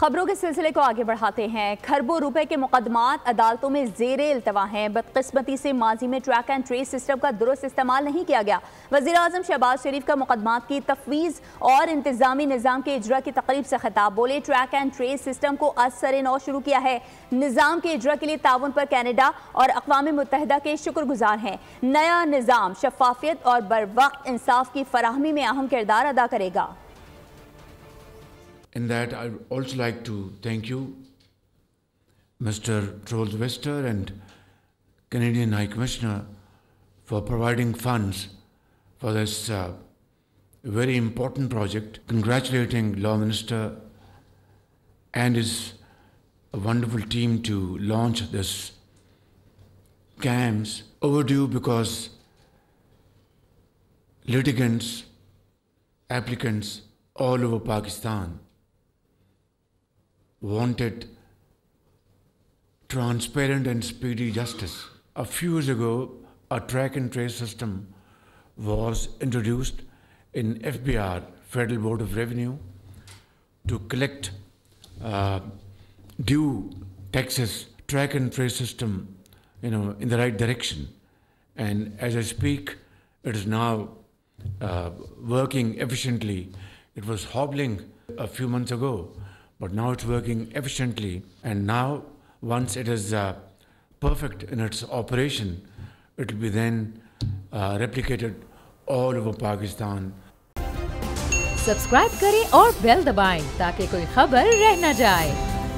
खबरों के सिलसिले को आगे बढ़ाते हैं। खरबों रुपए के मुकदमात अदालतों में ज़ेरे इल्तवा हैं। बदकिस्मती से माजी में ट्रैक एंड ट्रेस सिस्टम का दुरुस्त इस्तेमाल नहीं किया गया। वज़ीर आज़म शहबाज शरीफ का मुकदमात की तफवीज़ और इंतजामी निज़ाम के इजरा की तकरीब से खिताब। बोले, ट्रैक एंड ट्रेस सिस्टम को असर नौ शुरू किया है। निज़ाम के इजरा के लिए ताउन पर कैनेडा और अक़वाम मुत्तहिदा के शुक्रगुजार हैं। नया निज़ाम शफाफियत और बरवक्त इंसाफ की फराहमी में अहम किरदार अदा करेगा। In that, I would also like to thank you, Mr. Trollswester and Canadian High Commissioner, for providing funds for this very important project. Congratulating Law Minister and his wonderful team to launch this CAMS. Overdue because litigants, applicants all over Pakistan wanted transparent and speedy justice. A few years ago, a track and trace system was introduced in FBR, Federal Board of Revenue, to collect due taxes. Track and trace system, in the right direction. And as I speak, it is now working efficiently. It was hobbling a few months ago, but now it's working efficiently, and now once it is perfect in its operation, it will be then replicated all over Pakistan. Subscribe करें और bell दबाएं ताकि कोई खबर रह न जाए।